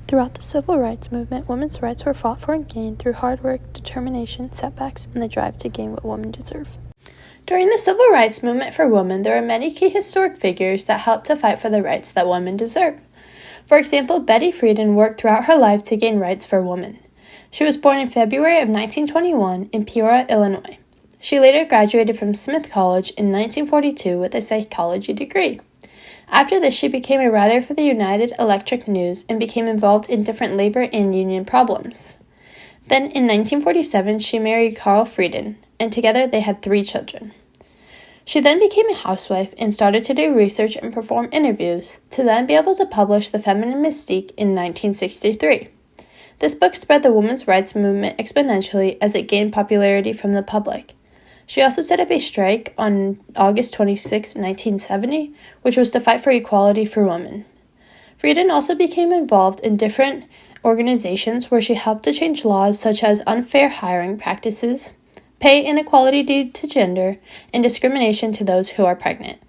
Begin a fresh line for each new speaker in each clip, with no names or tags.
Throughout the civil rights movement, women's rights were fought for and gained through hard work, determination, setbacks, and the drive to gain what women deserve. During the civil rights movement for women, there were many key historic figures that helped to fight for the rights that women deserve. For example, Betty Friedan worked throughout her life to gain rights for women. She was born in February of 1921 in Peoria, Illinois. She later graduated from Smith College in 1942 with a psychology degree. After this, she became a writer for the United Electric News and became involved in different labor and union problems. Then, in 1947, she married Carl Friedan, and together they had 3 children. She then became a housewife and started to do research and perform interviews, to then be able to publish The Feminine Mystique in 1963. This book spread the women's rights movement exponentially as it gained popularity from the public. She also set up a strike on August 26, 1970, which was to fight for equality for women. Friedan also became involved in different organizations where she helped to change laws such as unfair hiring practices, pay inequality due to gender, and discrimination to those who are pregnant.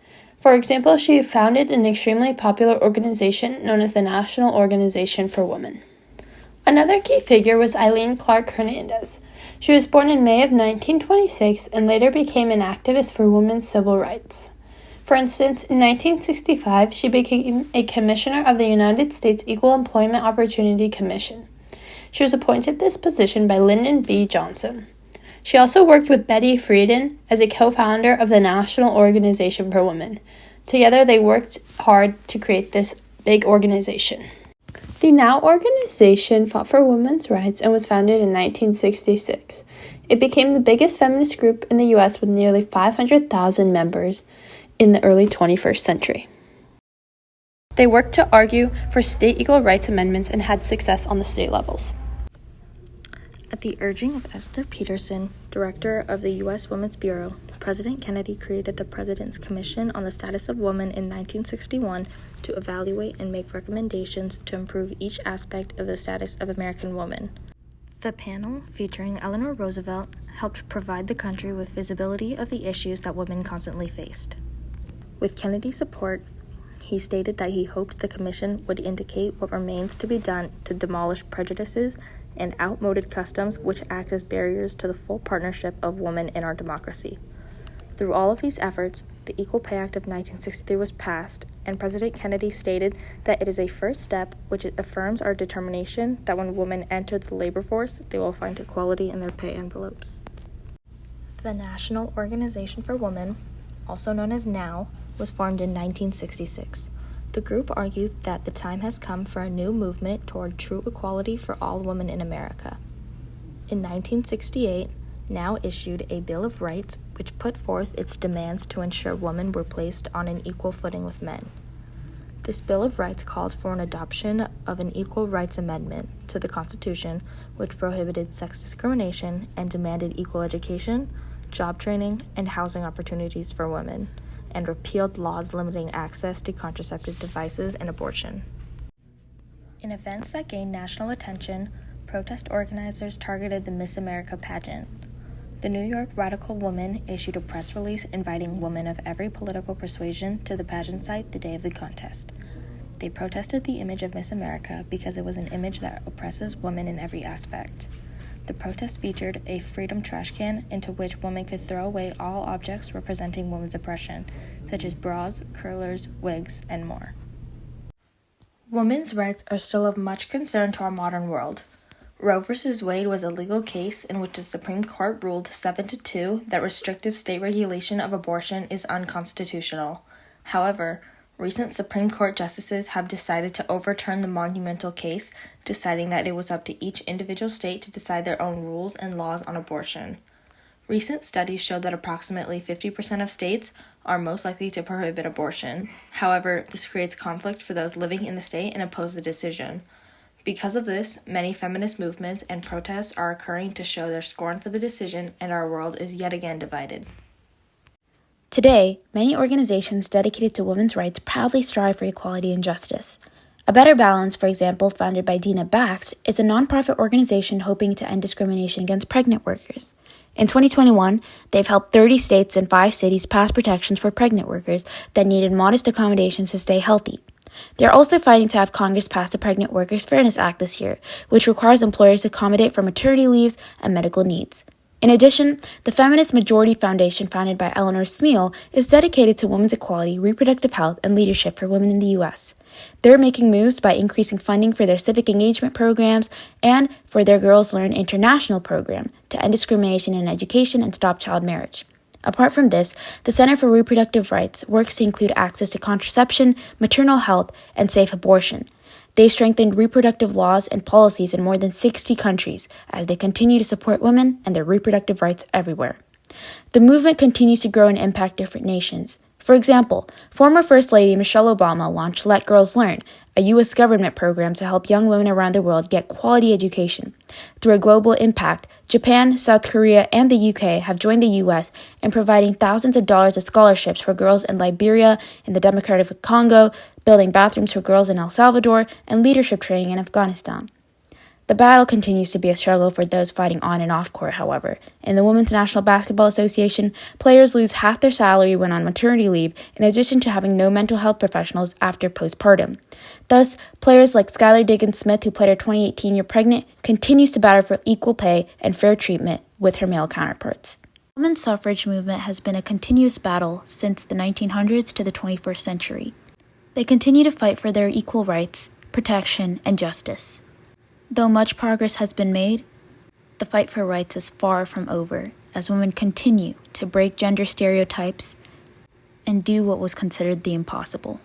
For example, she founded an extremely popular organization known as the National Organization for Women. Another key figure was Eileen Clark Hernandez. She was born in May of 1926 and later became an activist for women's civil rights. For instance, in 1965, she became a commissioner of the United States Equal Employment Opportunity Commission. She was appointed this position by Lyndon B. Johnson. She also worked with Betty Friedan as a co-founder of the National Organization for Women. Together, they worked hard to create this big organization. The NOW organization fought for women's rights and was founded in 1966. It became the biggest feminist group in the U.S. with nearly 500,000 members in the early 21st century. They worked to argue for state equal rights amendments and had success on the state levels.
At the urging of Esther Peterson, director of the U.S. Women's Bureau, President Kennedy created the President's Commission on the Status of Women in 1961 to evaluate and make recommendations to improve each aspect of the status of American women. The panel, featuring Eleanor Roosevelt, helped provide the country with visibility of the issues that women constantly faced. With Kennedy's support, he stated that he hoped the commission would indicate what remains to be done to demolish prejudices and outmoded customs which act as barriers to the full partnership of women in our democracy. Through all of these efforts, the Equal Pay Act of 1963 was passed, and President Kennedy stated that it is a first step which affirms our determination that when women enter the labor force, they will find equality in their pay envelopes. The National Organization for Women, also known as NOW, was formed in 1966. The group argued that the time has come for a new movement toward true equality for all women in America. In 1968, NOW issued a Bill of Rights which put forth its demands to ensure women were placed on an equal footing with men. This Bill of Rights called for an adoption of an Equal Rights Amendment to the Constitution which prohibited sex discrimination and demanded equal education, job training, and housing opportunities for women, and repealed laws limiting access to contraceptive devices and abortion. In events that gained national attention, protest organizers targeted the Miss America pageant. The New York Radical Woman issued a press release inviting women of every political persuasion to the pageant site the day of the contest. They protested the image of Miss America because it was an image that oppresses women in every aspect. The protest featured a freedom trash can into which women could throw away all objects representing women's oppression, such as bras, curlers, wigs, and more. Women's rights are still of much concern to our modern world. Roe v. Wade was a legal case in which the Supreme Court ruled 7-2 that restrictive state regulation of abortion is unconstitutional. However, recent Supreme Court justices have decided to overturn the monumental case, deciding that it was up to each individual state to decide their own rules and laws on abortion. Recent studies show that approximately 50% of states are most likely to prohibit abortion. However, this creates conflict for those living in the state and oppose the decision. Because of this, many feminist movements and protests are occurring to show their scorn for the decision, and our world is yet again divided.
Today, many organizations dedicated to women's rights proudly strive for equality and justice. A Better Balance, for example, founded by Dina Bax, is a nonprofit organization hoping to end discrimination against pregnant workers. In 2021, they've helped 30 states and 5 cities pass protections for pregnant workers that needed modest accommodations to stay healthy. They're also fighting to have Congress pass the Pregnant Workers Fairness Act this year, which requires employers to accommodate for maternity leaves and medical needs. In addition, the Feminist Majority Foundation, founded by Eleanor Smeal, is dedicated to women's equality, reproductive health, and leadership for women in the U.S. They're making moves by increasing funding for their civic engagement programs and for their Girls Learn International program to end discrimination in education and stop child marriage. Apart from this, the Center for Reproductive Rights works to include access to contraception, maternal health, and safe abortion. They strengthened reproductive laws and policies in more than 60 countries as they continue to support women and their reproductive rights everywhere. The movement continues to grow and impact different nations. For example, former First Lady Michelle Obama launched Let Girls Learn, a U.S. government program to help young women around the world get quality education. Through a global impact, Japan, South Korea, and the UK have joined the U.S. in providing thousands of dollars of scholarships for girls in Liberia, in the Democratic Congo, building bathrooms for girls in El Salvador, and leadership training in Afghanistan. The battle continues to be a struggle for those fighting on and off court, however. In the Women's National Basketball Association, players lose half their salary when on maternity leave, in addition to having no mental health professionals after postpartum. Thus, players like Skylar Diggins-Smith, who played her 2018 year pregnant, continues to battle for equal pay and fair treatment with her male counterparts. The women's suffrage movement has been a continuous battle since the 1900s to the 21st century. They continue to fight for their equal rights, protection, and justice. Though much progress has been made, the fight for rights is far from over as women continue to break gender stereotypes and do what was considered the impossible.